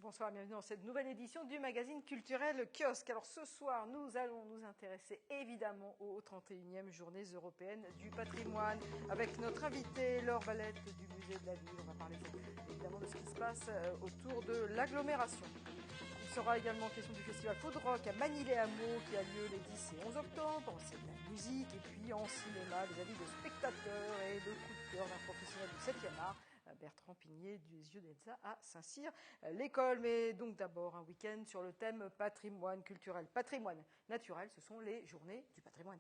Bonsoir, bienvenue dans cette nouvelle édition du magazine culturel Kiosque. Alors ce soir, nous allons nous intéresser évidemment aux 31e Journées européennes du patrimoine avec notre invitée Laure Valette du Musée de la Ville. On va parler évidemment de ce qui se passe autour de l'agglomération. Il sera également question du festival Food Rock à Manille-les-Hameaux qui a lieu les 10 et 11 octobre. C'est de la musique et puis en cinéma, des avis de spectateurs et le coup de cœur d'un professionnel du 7e art. Bertrand Pigné des Yeux d'Elsa à Saint-Cyr, l'école. Mais donc d'abord un week-end sur le thème patrimoine culturel, patrimoine naturel. Ce sont les journées du patrimoine.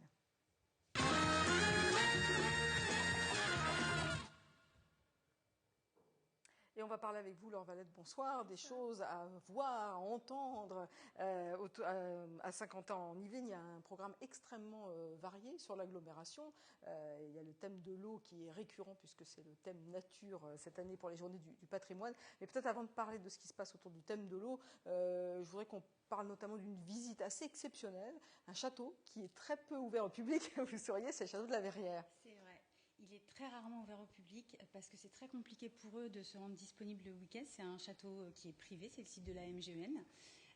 Et on va parler avec vous, Laure Valette, bonsoir, des choses à voir, à entendre. À Saint-Quentin en Yvelines, il y a un programme extrêmement varié sur l'agglomération. Il y a le thème de l'eau qui est récurrent puisque c'est le thème nature cette année pour les journées du patrimoine. Mais peut-être avant de parler de ce qui se passe autour du thème de l'eau, je voudrais qu'on parle notamment d'une visite assez exceptionnelle, un château qui est très peu ouvert au public, vous le sauriez, c'est le château de la Verrière. C'est vrai. Il est très rarement ouvert au public parce que c'est très compliqué pour eux de se rendre disponible le week-end. C'est un château qui est privé, c'est le site de la MGEN.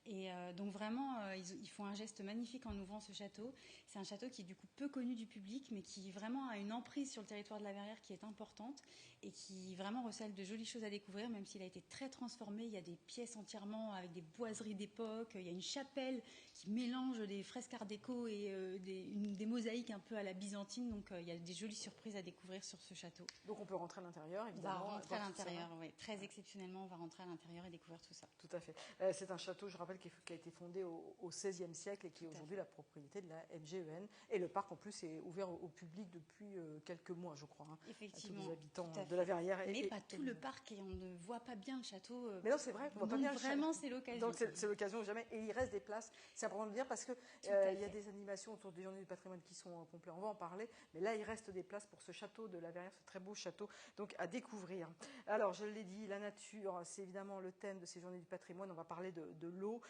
Et donc vraiment, ils font un geste magnifique en ouvrant ce château. C'est un château qui est du coup peu connu du public, mais qui vraiment a une emprise sur le territoire de la Verrière qui est importante et qui vraiment recèle de jolies choses à découvrir, même s'il a été très transformé. Il y a des pièces entièrement avec des boiseries d'époque. Il y a une chapelle qui mélange des fresques art déco et des mosaïques un peu à la byzantine. Donc il y a des jolies surprises à découvrir sur ce château. Donc on peut rentrer à l'intérieur, évidemment. On va rentrer à l'intérieur, oui. Très exceptionnellement, on va rentrer à l'intérieur et découvrir tout ça. Tout à fait. C'est un château, je rappelle, qui a été fondé au XVIe siècle et qui est aujourd'hui la propriété de la MGEN. Et le parc, en plus, est ouvert au public depuis quelques mois, je crois. Effectivement. À tous les habitants de la Verrière. Mais pas tout le parc, et on ne voit pas bien le château. Mais non, c'est vrai, on voit pas bien. Vraiment, c'est l'occasion. Donc c'est l'occasion jamais. Et il reste des places. C'est important de le dire parce que il y a des animations autour des journées du patrimoine qui sont complètes. On va en parler. Mais là, il reste des places pour ce château de la Verrière, ce très beau château, donc à découvrir. Alors, je l'ai dit, la nature, c'est évidemment le thème de ces journées du patrimoine. On va parler de l'eau.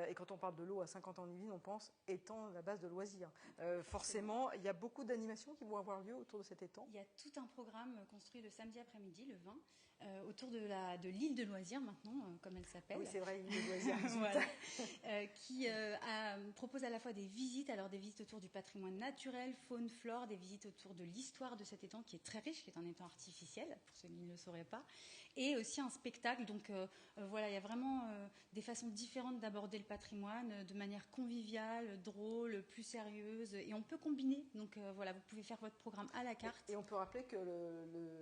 Et quand on parle de l'eau à Saint-Quentin-en-Yvelines, on pense étang, la base de loisirs. Forcément, il y a beaucoup d'animations qui vont avoir lieu autour de cet étang. Il y a tout un programme construit le samedi après-midi, le 20, autour de l'île de loisirs maintenant, comme elle s'appelle. Oui, c'est vrai, l'île de loisirs. Voilà. Qui propose à la fois des visites, alors des visites autour du patrimoine naturel, faune, flore, des visites autour de l'histoire de cet étang qui est très riche, qui est un étang artificiel, pour ceux qui ne le sauraient pas, et aussi un spectacle. Donc voilà, il y a vraiment des façons différentes d'aborder le patrimoine, de manière conviviale, drôle, plus sérieuse, et on peut combiner. Donc voilà, vous pouvez faire votre programme à la carte. Et on peut rappeler que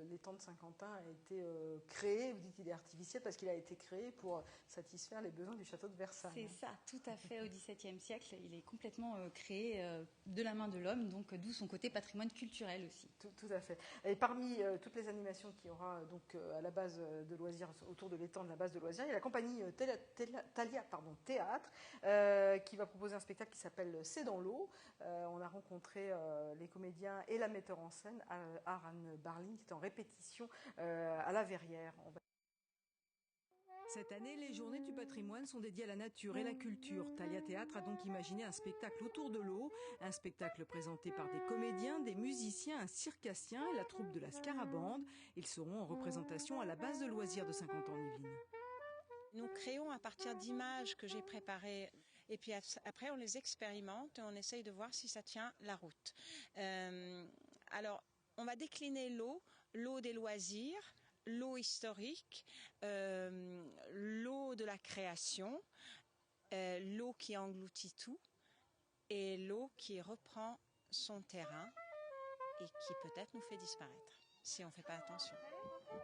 l'étang de Saint-Quentin a été créé, vous dites qu'il est artificiel, parce qu'il a été créé pour satisfaire les besoins du château de Versailles. C'est ça, tout à fait, au XVIIe siècle. Il est complètement créé de la main de l'homme, donc d'où son côté patrimoine culturel aussi. Tout à fait. Et parmi toutes les animations qu'il y aura donc, à la base de loisirs, autour de l'étang de la base de loisirs, il y a la compagnie Thalia Théâtre qui va proposer un spectacle qui s'appelle C'est dans l'eau. On a rencontré les comédiens et la metteur en scène, Aran Barling, qui est en répétition à la Verrière. Cette année, les journées du patrimoine sont dédiées à la nature et la culture. Thalia Théâtre a donc imaginé un spectacle autour de l'eau, un spectacle présenté par des comédiens, des musiciens, un circassien et la troupe de la Scarabande. Ils seront en représentation à la base de loisirs de Saint-Quentin-en-Yvelines. Nous créons à partir d'images que j'ai préparées. Et puis après, on les expérimente et on essaye de voir si ça tient la route. Alors, on va décliner l'eau des loisirs, l'eau historique, l'eau de la création, l'eau qui engloutit tout et l'eau qui reprend son terrain et qui peut-être nous fait disparaître si on ne fait pas attention.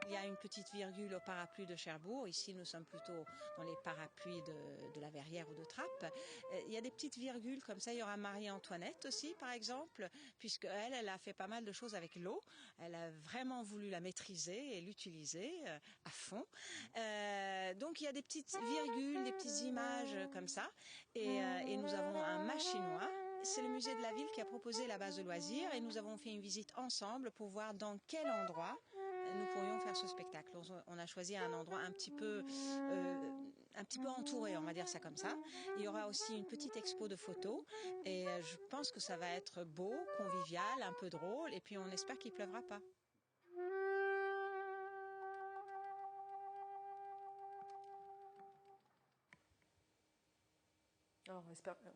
Il y a une petite virgule au parapluie de Cherbourg. Ici, nous sommes plutôt dans les parapluies de la Verrière ou de Trappes. Il y a des petites virgules comme ça. Il y aura Marie-Antoinette aussi, par exemple, puisque elle a fait pas mal de choses avec l'eau. Elle a vraiment voulu la maîtriser et l'utiliser à fond. Donc, il y a des petites virgules, des petites images comme ça. Et nous avons un mâchinois. C'est le musée de la ville qui a proposé la base de loisirs et nous avons fait une visite ensemble pour voir dans quel endroit nous pourrions faire ce spectacle. On a choisi un endroit un petit peu entouré, on va dire ça comme ça. Il y aura aussi une petite expo de photos et je pense que ça va être beau, convivial, un peu drôle et puis on espère qu'il pleuvra pas.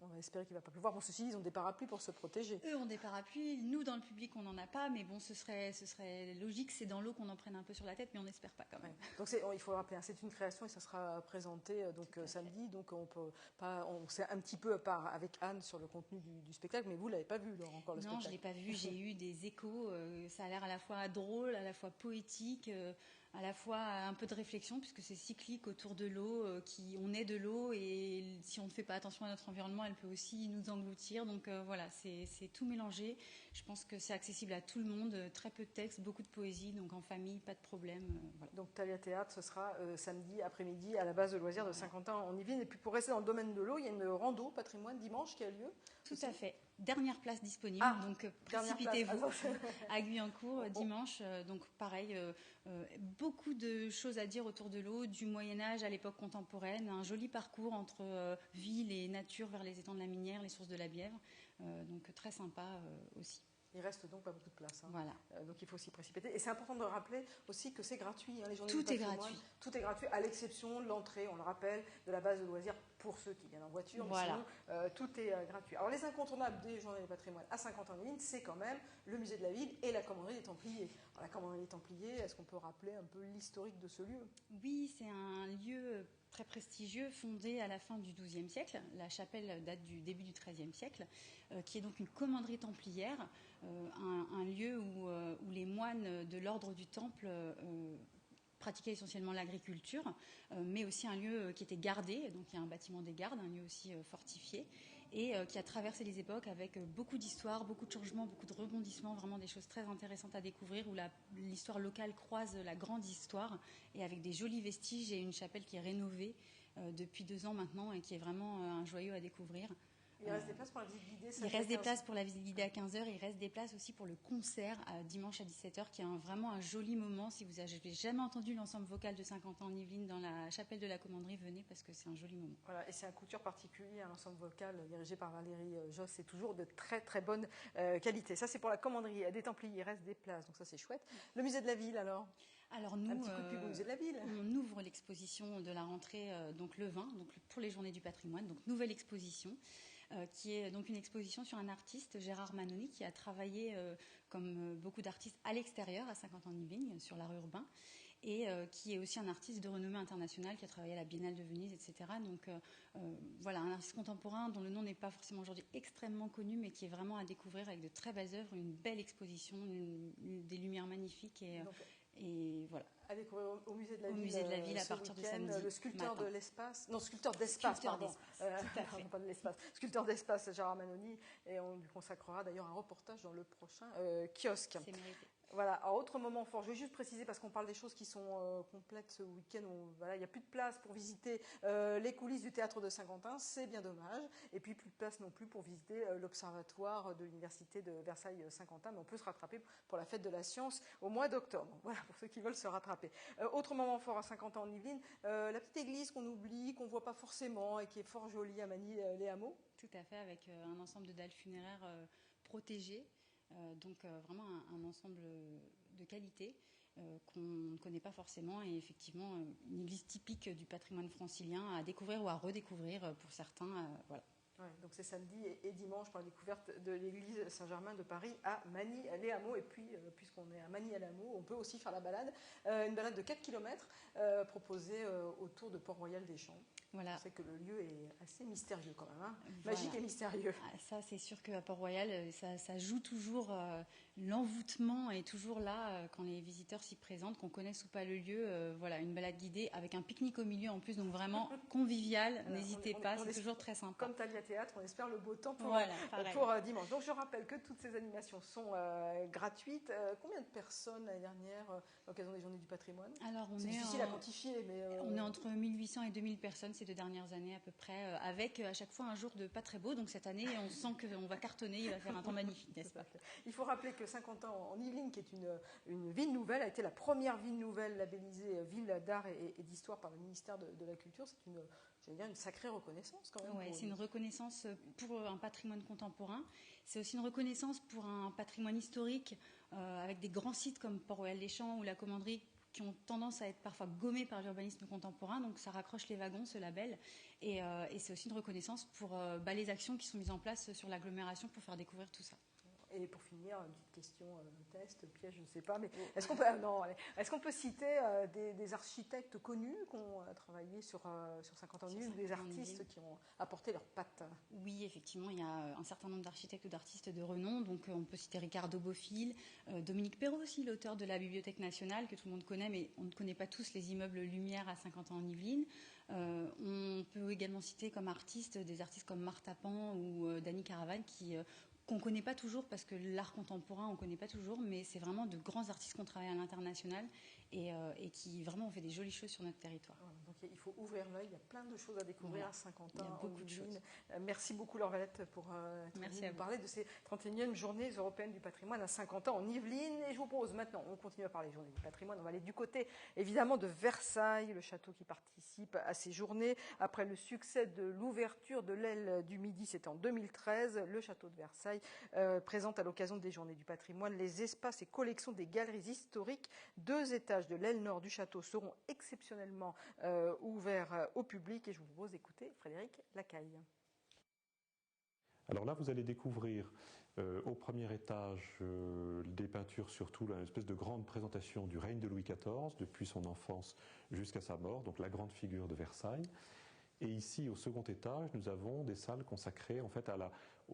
on va espérer qu'il ne va pas pleuvoir. Bon, ceci, ils ont des parapluies pour se protéger. Eux ont des parapluies. Nous, dans le public, on n'en a pas. Mais bon, ce serait logique. C'est dans l'eau qu'on en prenne un peu sur la tête, mais on n'espère pas quand même. Ouais. Donc il faut le rappeler, c'est une création et ça sera présenté samedi. Donc on sait un petit peu avec Anne sur le contenu du spectacle, mais vous l'avez pas vu encore le spectacle. Non, je l'ai pas vu. J'ai eu des échos. Ça a l'air à la fois drôle, à la fois poétique. À la fois un peu de réflexion, puisque c'est cyclique autour de l'eau, on est de l'eau, et si on ne fait pas attention à notre environnement, elle peut aussi nous engloutir. Donc voilà, c'est tout mélangé. Je pense que c'est accessible à tout le monde, très peu de texte, beaucoup de poésie, donc en famille, pas de problème. Voilà. Donc Thalia Théâtre, ce sera samedi après-midi à la base de loisirs de Saint-Quentin en Yvelines. Et puis pour rester dans le domaine de l'eau, il y a une rando patrimoine dimanche qui a lieu. Tout à fait. Dernière place disponible, donc précipitez-vous à Guyancourt dimanche. Donc pareil, beaucoup de choses à dire autour de l'eau, du Moyen-Âge à l'époque contemporaine, un joli parcours entre ville et nature vers les étangs de la Minière, les sources de la Bièvre, donc très sympa aussi. Il reste donc pas beaucoup de place. Voilà. Donc il faut s'y précipiter. Et c'est important de rappeler aussi que c'est gratuit. Les journées Tout du est patrimoine, gratuit. Tout est gratuit, à l'exception de l'entrée, on le rappelle, de la base de loisirs pour ceux qui viennent en voiture. Voilà. Mais sinon, tout est gratuit. Alors les incontournables des journées du patrimoine à Saint-Quentin-en-Yvelines, c'est quand même le musée de la ville et la commanderie des Templiers. Alors, la commanderie des Templiers, est-ce qu'on peut rappeler un peu l'historique de ce lieu? Oui, c'est un lieu très prestigieux, fondé à la fin du XIIe siècle. La chapelle date du début du XIIIe siècle, qui est donc une commanderie templière, un lieu où les moines de l'ordre du Temple pratiquaient essentiellement l'agriculture, mais aussi un lieu qui était gardé, donc il y a un bâtiment des gardes, un lieu aussi fortifié, et qui a traversé les époques avec beaucoup d'histoires, beaucoup de changements, beaucoup de rebondissements, vraiment des choses très intéressantes à découvrir, où l'histoire locale croise la grande histoire, et avec des jolis vestiges et une chapelle qui est rénovée depuis 2 ans maintenant, et qui est vraiment un joyau à découvrir. Il reste des places pour la visite guidée. Il reste des places pour la visite guidée à 15h. Il reste des places aussi pour le concert dimanche à 17h, qui est vraiment un joli moment. Si vous n'avez jamais entendu l'ensemble vocal de Saint-Quentin en Yvelines dans la chapelle de la commanderie, venez, parce que c'est un joli moment. Voilà, et c'est un couture particulier, un ensemble vocal dirigé par Valérie Josse. C'est toujours de très très bonne qualité. Ça, c'est pour la commanderie des Templiers. Il reste des places, donc ça c'est chouette. Le musée de la ville alors? Alors nous, un petit coup de pub au musée de la ville. On ouvre l'exposition de la rentrée donc le 20, donc pour les journées du patrimoine, donc nouvelle exposition. Qui est donc une exposition sur un artiste, Gérard Manoni, qui a travaillé comme beaucoup d'artistes à l'extérieur, à Saint-Quentin-en-Yvelines, sur l'art urbain, et qui est aussi un artiste de renommée internationale, qui a travaillé à la Biennale de Venise, etc. Donc voilà, un artiste contemporain dont le nom n'est pas forcément aujourd'hui extrêmement connu, mais qui est vraiment à découvrir avec de très belles œuvres, une belle exposition, des lumières magnifiques, et voilà. À découvrir au musée de la ville. Au musée de la ville à partir de samedi. Le sculpteur matin. de l'espace. Non, sculpteur d'espace, pardon. Tout à fait. Pas de l'espace. Sculpteur d'espace, Gérard Manoni. Et on lui consacrera d'ailleurs un reportage dans le prochain kiosque. C'est mérité. Voilà, alors autre moment fort, je vais juste préciser parce qu'on parle des choses qui sont complètes ce week-end, voilà, il n'y a plus de place pour visiter les coulisses du théâtre de Saint-Quentin, c'est bien dommage, et puis plus de place non plus pour visiter l'observatoire de l'université de Versailles-Saint-Quentin, mais on peut se rattraper pour la fête de la science au mois d'octobre, voilà, pour ceux qui veulent se rattraper. Autre moment fort à Saint-Quentin en Yvelines, la petite église qu'on oublie, qu'on ne voit pas forcément et qui est fort jolie à Magny-les-Hameaux. Tout à fait, avec un ensemble de dalles funéraires protégées. Donc vraiment un ensemble de qualité qu'on ne connaît pas forcément, et effectivement une église typique du patrimoine francilien à découvrir ou à redécouvrir pour certains. Voilà. Ouais, donc c'est samedi et dimanche pour la découverte de l'église Saint-Germain de Paris à Magny-les-Hameaux. Et puis, puisqu'on est à Magny-les-Hameaux, on peut aussi faire la balade, une balade de 4 km proposée autour de Port-Royal-des-Champs. Voilà. C'est que le lieu est assez mystérieux quand même, hein. Voilà. Magique et mystérieux. Ça, c'est sûr qu'à Port-Royal, ça joue toujours, l'envoûtement est toujours là quand les visiteurs s'y présentent, qu'on connaisse ou pas le lieu. Voilà, une balade guidée avec un pique-nique au milieu en plus, donc vraiment convivial. N'hésitez pas, c'est toujours très sympa. Comme Thalia Théâtre, on espère le beau temps pour dimanche. Donc je rappelle que toutes ces animations sont gratuites. Combien de personnes l'année dernière à l'occasion des Journées du patrimoine? Alors c'est difficile à quantifier, mais on est entre 1800 et 2000 personnes ces 2 dernières années à peu près, avec à chaque fois un jour de pas très beau. Donc cette année, on sent qu'on va cartonner, il va faire un temps magnifique, n'est-ce pas? Il faut rappeler que Saint-Quentin en Yvelines, qui est une ville nouvelle, a été la première ville nouvelle labellisée ville d'art et d'histoire par le ministère de la Culture. C'est une sacrée reconnaissance quand même. Ouais, c'est une reconnaissance pour un patrimoine contemporain. C'est aussi une reconnaissance pour un patrimoine historique avec des grands sites comme Port-Royal-des-Champs ou la commanderie qui ont tendance à être parfois gommés par l'urbanisme contemporain. Donc ça raccroche les wagons, ce label. Et c'est aussi une reconnaissance pour les actions qui sont mises en place sur l'agglomération pour faire découvrir tout ça. Et pour finir, une petite question test, piège, je ne sais pas, mais est-ce qu'on peut citer des architectes connus qui ont travaillé sur 50 ans de ou des artistes qui ont apporté leurs pattes? Oui, effectivement, il y a un certain nombre d'architectes ou d'artistes de renom. Donc on peut citer Ricardo Bofill, Dominique Perrault aussi, l'auteur de la Bibliothèque nationale, que tout le monde connaît, mais on ne connaît pas tous les immeubles Lumière à 50 ans en Yvelines. On peut également citer comme artistes des artistes comme Martha Pan ou Dany Caravane qu'on ne connaît pas toujours parce que l'art contemporain, on ne connaît pas toujours, mais c'est vraiment de grands artistes qui ont travaillé à l'international et qui vraiment ont fait des jolies choses sur notre territoire. Voilà, donc il faut ouvrir l'œil, il y a plein de choses à découvrir à Saint-Quentin. Il y a beaucoup de choses. Merci beaucoup Laure Valette pour nous parler de ces 31e journées européennes du patrimoine à Saint-Quentin en Yvelines. Et je vous propose maintenant, on continue à parler des journées du patrimoine, on va aller du côté évidemment de Versailles, le château qui participe à ces journées. Après le succès de l'ouverture de l'aile du Midi, c'était en 2013, le château de Versailles présente à l'occasion des journées du patrimoine les espaces et collections des galeries historiques. 2 étages de l'aile nord du château seront exceptionnellement ouverts au public et je vous propose d'écouter Frédéric Lacaille. Alors là, vous allez découvrir au premier étage des peintures, surtout une espèce de grande présentation du règne de Louis XIV, depuis son enfance jusqu'à sa mort, donc la grande figure de Versailles. Et ici, au second étage, nous avons des salles consacrées en fait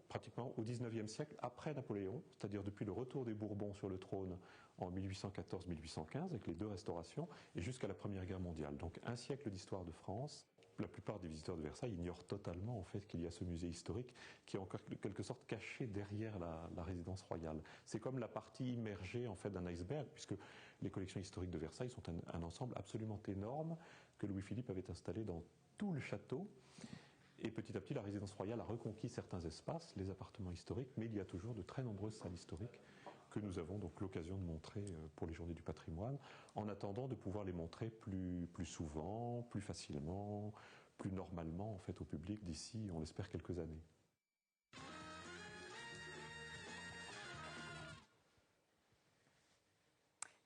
pratiquement au XIXe siècle, après Napoléon, c'est-à-dire depuis le retour des Bourbons sur le trône en 1814-1815, avec les 2 restaurations, et jusqu'à la Première Guerre mondiale. Donc un siècle d'histoire de France. La plupart des visiteurs de Versailles ignorent totalement en fait qu'il y a ce musée historique qui est encore quelque sorte caché derrière la résidence royale. C'est comme la partie immergée en fait d'un iceberg, puisque les collections historiques de Versailles sont un ensemble absolument énorme que Louis-Philippe avait installé dans tout le château. Et petit à petit, la résidence royale a reconquis certains espaces, les appartements historiques, mais il y a toujours de très nombreuses salles historiques que nous avons donc l'occasion de montrer pour les journées du patrimoine, en attendant de pouvoir les montrer plus souvent, plus facilement, plus normalement en fait au public d'ici, on l'espère, quelques années.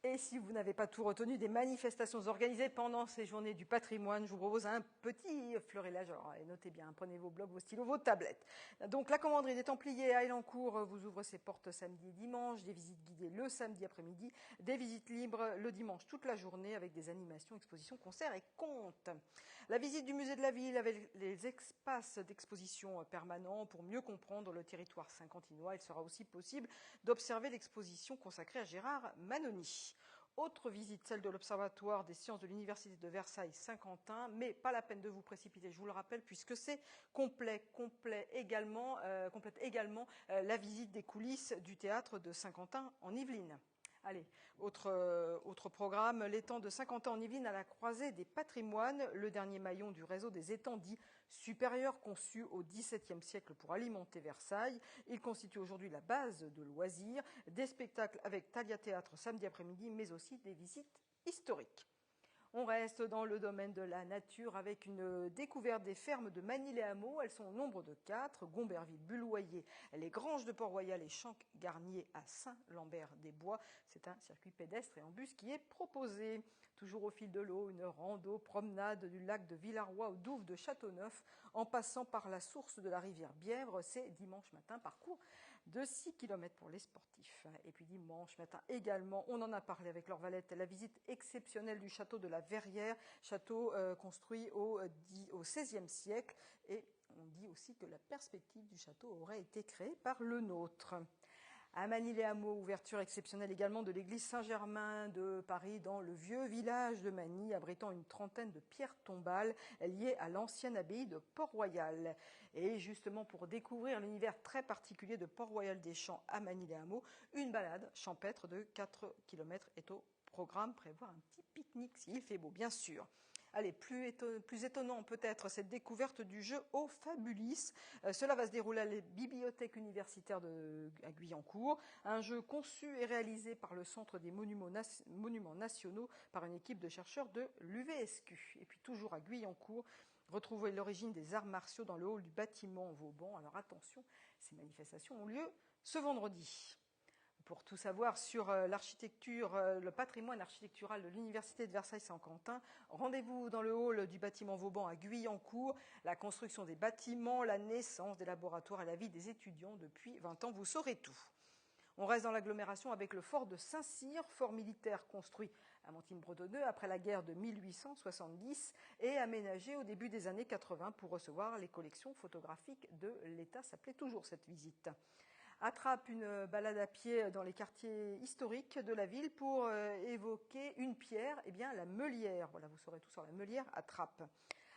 Et si vous n'avez pas tout retenu des manifestations organisées pendant ces journées du patrimoine, je vous propose un petit florilège. Alors notez bien, prenez vos blocs, vos stylos, vos tablettes. Donc la commanderie des Templiers à Elancourt vous ouvre ses portes samedi et dimanche, des visites guidées le samedi après-midi, des visites libres le dimanche toute la journée avec des animations, expositions, concerts et contes. La visite du musée de la ville avec les espaces d'exposition permanents pour mieux comprendre le territoire saint-quentinois. Il sera aussi possible d'observer l'exposition consacrée à Gérard Manoni. Autre visite, celle de l'Observatoire des sciences de l'Université de Versailles-Saint-Quentin, mais pas la peine de vous précipiter, je vous le rappelle, puisque c'est complète également la visite des coulisses du théâtre de Saint-Quentin en Yvelines. Allez, autre programme, l'étang de Saint-Quentin en Yvelines à la croisée des patrimoines, le dernier maillon du réseau des étangs dits supérieurs conçus au XVIIe siècle pour alimenter Versailles. Il constitue aujourd'hui la base de loisirs, des spectacles avec Thalia Théâtre samedi après-midi, mais aussi des visites historiques. On reste dans le domaine de la nature avec une découverte des fermes de Magny-les-Hameaux. Elles sont au nombre de 4, Gomberville, Bulloyer, les Granges de Port-Royal et Champ-Garnier à Saint-Lambert-des-Bois. C'est un circuit pédestre et en bus qui est proposé. Toujours au fil de l'eau, une rando, promenade du lac de Villaroy aux douves de Châteauneuf, en passant par la source de la rivière Bièvre. C'est dimanche matin, parcours de 6 km pour les sportifs. Et puis dimanche matin également, on en a parlé avec Laure Valette, la visite exceptionnelle du château de la Verrière, château construit au XVIe siècle. Et on dit aussi que la perspective du château aurait été créée par le nôtre. À Magny-les-Hameaux, ouverture exceptionnelle également de l'église Saint-Germain de Paris dans le vieux village de Magny, abritant une trentaine de pierres tombales liées à l'ancienne abbaye de Port-Royal. Et justement, pour découvrir l'univers très particulier de Port-Royal-des-Champs à Magny-les-Hameaux, une balade champêtre de 4 km est au programme. Prévoir un petit pique-nique s'il fait beau, bien sûr. Allez, plus étonnant peut-être cette découverte du jeu au Fabulis. Cela va se dérouler à la bibliothèque universitaire à Guyancourt. Un jeu conçu et réalisé par le Centre des monuments nationaux par une équipe de chercheurs de l'UVSQ. Et puis toujours à Guyancourt, retrouvez l'origine des arts martiaux dans le hall du bâtiment Vauban. Alors attention, ces manifestations ont lieu ce vendredi. Pour tout savoir sur l'architecture, le patrimoine architectural de l'Université de Versailles-Saint-Quentin, rendez-vous dans le hall du bâtiment Vauban à Guyancourt. La construction des bâtiments, la naissance des laboratoires et la vie des étudiants depuis 20 ans, vous saurez tout. On reste dans l'agglomération avec le fort de Saint-Cyr, fort militaire construit à Montigny-Bredonneux après la guerre de 1870 et aménagé au début des années 80 pour recevoir les collections photographiques de l'État. Ça s'appelait toujours cette visite. Attrape une balade à pied dans les quartiers historiques de la ville pour évoquer une pierre, eh bien la Meulière. Voilà, vous saurez tout sur la Meulière à Trappes.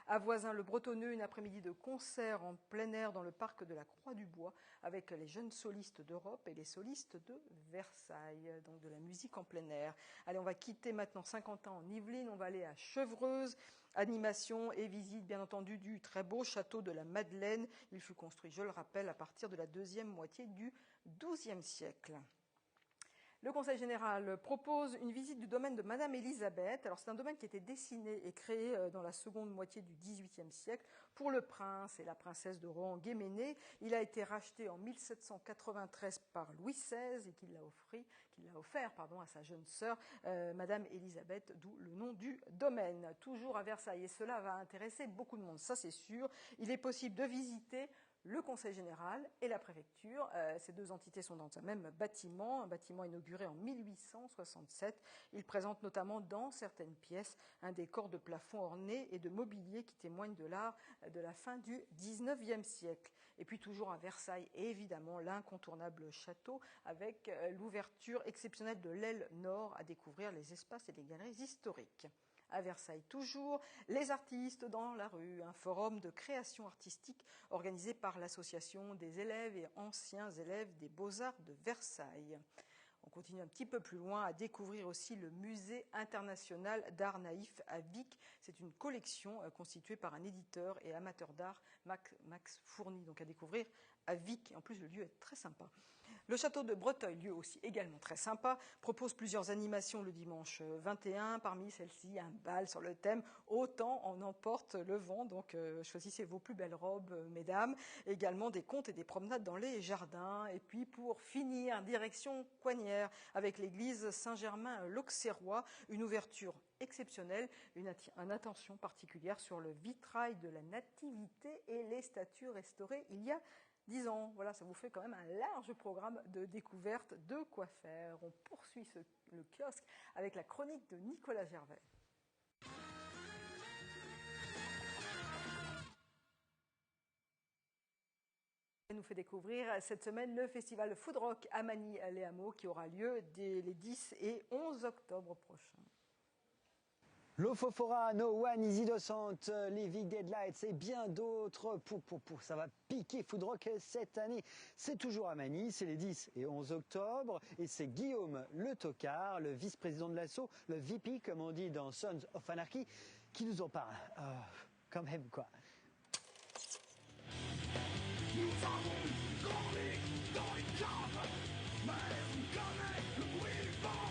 À Voisin-le-Bretonneux, une après-midi de concert en plein air dans le parc de la Croix-du-Bois avec les jeunes solistes d'Europe et les solistes de Versailles, donc de la musique en plein air. Allez, on va quitter maintenant Saint-Quentin en Yvelines, on va aller à Chevreuse. Animation et visite, bien entendu, du très beau château de la Madeleine. Il fut construit, je le rappelle, à partir de la deuxième moitié du XIIe siècle. Le Conseil général propose une visite du domaine de Madame Élisabeth. Alors c'est un domaine qui a été dessiné et créé dans la seconde moitié du XVIIIe siècle pour le prince et la princesse de Rohan-Guéméné. Il a été racheté en 1793 par Louis XVI et qu'il l'a offert à sa jeune sœur, Madame Élisabeth, d'où le nom du domaine. Toujours à Versailles, et cela va intéresser beaucoup de monde, ça c'est sûr. Il est possible de visiter le Conseil général et la préfecture. Ces deux entités sont dans un même bâtiment, un bâtiment inauguré en 1867. Il présente notamment dans certaines pièces un décor de plafond orné et de mobilier qui témoigne de l'art de la fin du XIXe siècle. Et puis toujours à Versailles, évidemment, l'incontournable château avec l'ouverture exceptionnelle de l'aile nord à découvrir les espaces et les galeries historiques. À Versailles toujours, les artistes dans la rue, un forum de création artistique organisé par l'association des élèves et anciens élèves des Beaux-Arts de Versailles. On continue un petit peu plus loin à découvrir aussi le musée international d'art naïf à Vic. C'est une collection constituée par un éditeur et amateur d'art, Max Fourny, donc à découvrir à Vic. En plus, le lieu est très sympa. Le château de Breteuil, lieu aussi également très sympa, propose plusieurs animations le dimanche 21. Parmi celles-ci, un bal sur le thème « Autant en emporte le vent ». Donc choisissez vos plus belles robes, mesdames. Également des contes et des promenades dans les jardins. Et puis pour finir, direction Coignières avec l'église Saint-Germain-l'Auxerrois. Une ouverture exceptionnelle, une attention particulière sur le vitrail de la Nativité et les statues restaurées il y a 10 ans. Voilà, ça vous fait quand même un large programme de découverte, de quoi faire. On poursuit le kiosque avec la chronique de Nicolas Gervais. Elle nous fait découvrir cette semaine le festival Food Rock à Magny-les Hameaux qui aura lieu les 10 et 11 octobre prochains. L'Ofofora, No One is Innocent, Living Deadlights et bien d'autres. Ça va piquer Food Rock cette année. C'est toujours à Magny, c'est les 10 et 11 octobre. Et c'est Guillaume Le Tocard, le vice-président de l'ASSO, le VP, comme on dit dans Sons of Anarchy, qui nous en parle. Quand même, quoi. Nous avons grandi dans les caves, mais on connaît le bruit du vent.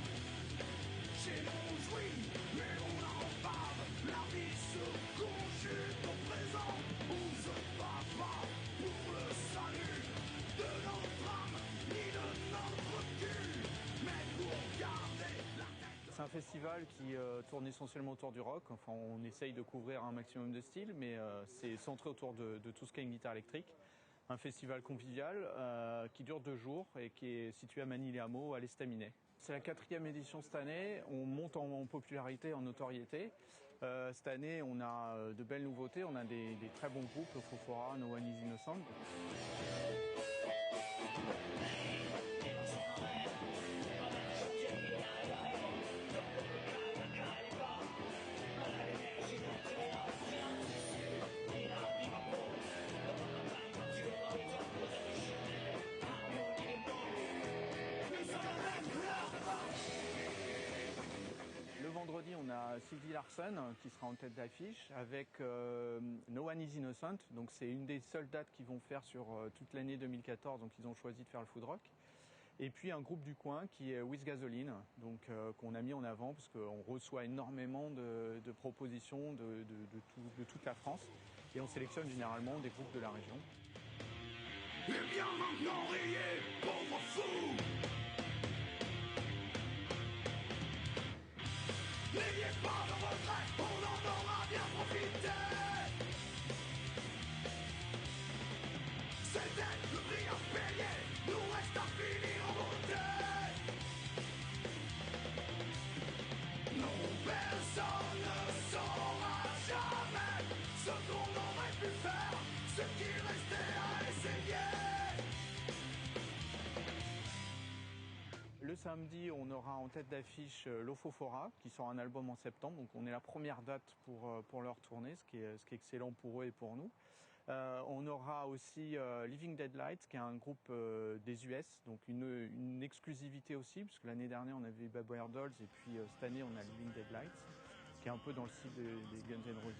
Chez nous on jouit, mais on en bave. La vie se conjugue au présent. On se bat pas pour le salut de notre âme, ni de notre cul, mais pour garder la tête. C'est un festival qui tourne essentiellement autour du rock. Enfin, on essaye de couvrir un maximum de styles, mais c'est centré autour de tout ce qu'est une guitare électrique. Un festival convivial qui dure 2 jours et qui est situé à Magny-les Hameaux, à l'Estaminet. C'est la 4e édition cette année. On monte en popularité, en notoriété. Cette année, on a de belles nouveautés. On a des très bons groupes, le Fofora, No One is Innocent. Vendredi, on a Sylvie Larsen qui sera en tête d'affiche avec No One is Innocent. Donc c'est une des seules dates qu'ils vont faire sur toute l'année 2014. Donc ils ont choisi de faire le food rock. Et puis un groupe du coin qui est With Gasoline, donc qu'on a mis en avant parce qu'on reçoit énormément de propositions de toute la France. Et on sélectionne généralement des groupes de la région. Et bien maintenant rayé, pauvre fou. N'ayez pas de regret, on en aura bien profité. C'était le prix à payer, nous reste à finir en beauté. Non, personne ne saura jamais ce qu'on aurait pu faire, ce qui restait à essayer. Le samedi, on aura en tête d'affiche Lofofora, qui sort un album en septembre. Donc on est la première date pour leur tournée, ce qui est excellent pour eux et pour nous. On aura aussi Living Deadlights, qui est un groupe des US, donc une exclusivité aussi, puisque l'année dernière on avait Bad Boy Dolls et puis cette année on a Living Deadlights, qui est un peu dans le style des Guns N' Roses.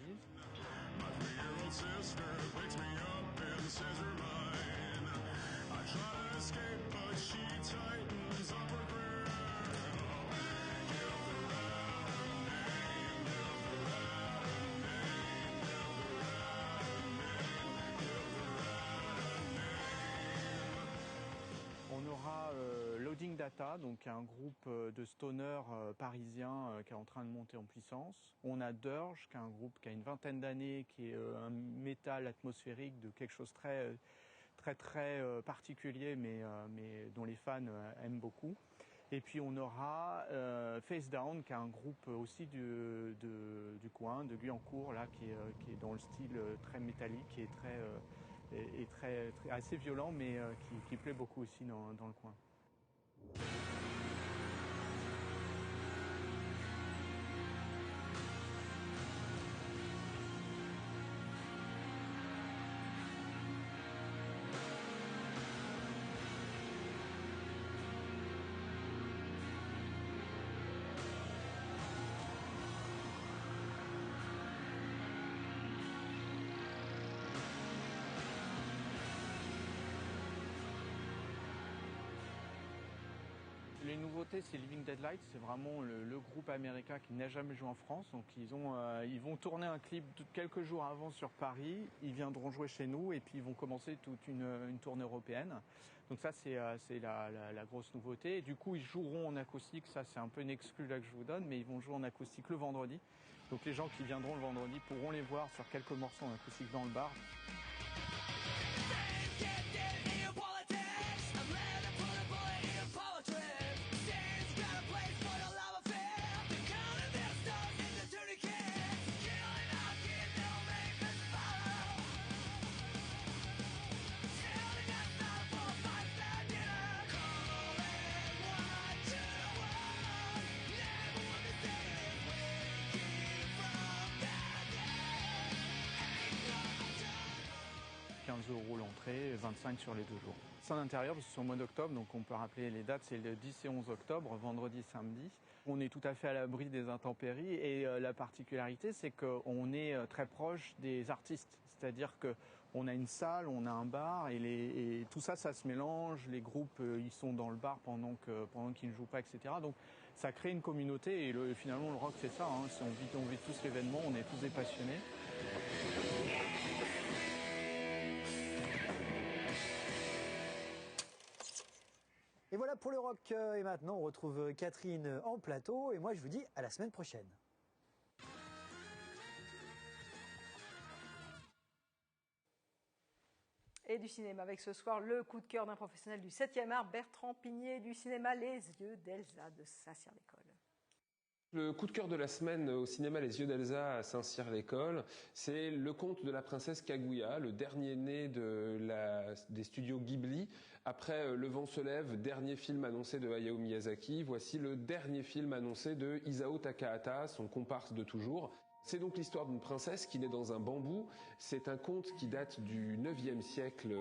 On aura Loading Data, donc un groupe de stoner parisien qui est en train de monter en puissance. On a Dirge, qui est un groupe qui a une vingtaine d'années, qui est un métal atmosphérique de quelque chose très particulier, mais dont les fans aiment beaucoup. Et puis on aura Face Down, qui est un groupe aussi du coin, de Guyancourt, là, qui est dans le style très métallique, qui est assez violent, mais qui plaît beaucoup aussi dans le coin. Les nouveautés, c'est Living Deadlights, c'est vraiment le groupe américain qui n'a jamais joué en France. Donc ils vont tourner un clip quelques jours avant sur Paris, ils viendront jouer chez nous et puis ils vont commencer toute une tournée européenne. Donc ça, c'est la grosse nouveauté. Et du coup, ils joueront en acoustique, ça c'est un peu une exclue là que je vous donne, mais ils vont jouer en acoustique le vendredi. Donc les gens qui viendront le vendredi pourront les voir sur quelques morceaux en acoustique dans le bar. €15 l'entrée, 25 sur les 2 jours. C'est en intérieur parce que c'est au mois d'octobre, donc on peut rappeler les dates, c'est le 10 et 11 octobre, vendredi et samedi. On est tout à fait à l'abri des intempéries et la particularité, c'est qu'on est très proche des artistes. C'est-à-dire qu'on a une salle, on a un bar et tout ça, ça se mélange. Les groupes, ils sont dans le bar pendant qu'ils ne jouent pas, etc. Donc ça crée une communauté et finalement le rock c'est ça. Hein. Si on vit tous l'événement, on est tous des passionnés. Et voilà pour le rock. Et maintenant, on retrouve Catherine en plateau. Et moi, je vous dis à la semaine prochaine. Et du cinéma avec ce soir le coup de cœur d'un professionnel du 7e art, Bertrand Pigné, du cinéma Les Yeux d'Elsa de Saint-Cyr-l'École. Le coup de cœur de la semaine au cinéma Les Yeux d'Elsa à Saint-Cyr-l'École, c'est Le Conte de la princesse Kaguya, le dernier né des studios Ghibli. Après Le Vent se lève, dernier film annoncé de Hayao Miyazaki, voici le dernier film annoncé de Isao Takahata, son comparse de toujours. C'est donc l'histoire d'une princesse qui naît dans un bambou. C'est un conte qui date du 9e siècle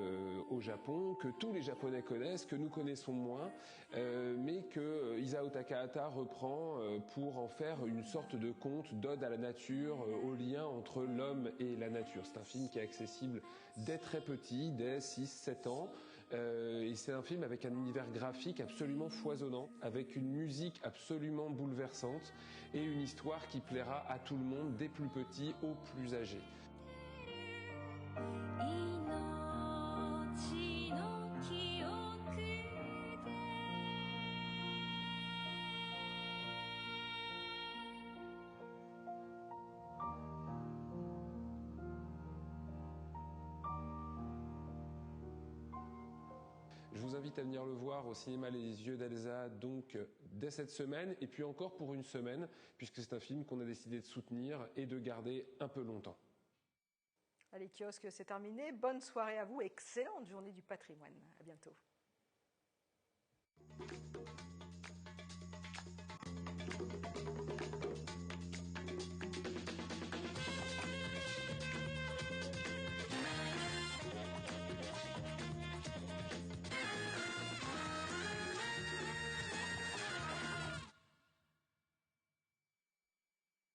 au Japon, que tous les Japonais connaissent, que nous connaissons moins, mais que Isao Takahata reprend pour en faire une sorte de conte d'ode à la nature, au lien entre l'homme et la nature. C'est un film qui est accessible dès très petit, dès 6-7 ans. Et c'est un film avec un univers graphique absolument foisonnant, avec une musique absolument bouleversante et une histoire qui plaira à tout le monde, des plus petits aux plus âgés. vous invite à venir le voir au cinéma Les Yeux d'Elsa, donc dès cette semaine, et puis encore pour une semaine, puisque c'est un film qu'on a décidé de soutenir et de garder un peu longtemps. Allez, kiosque, c'est terminé. Bonne soirée à vous. Excellente journée du patrimoine. À bientôt.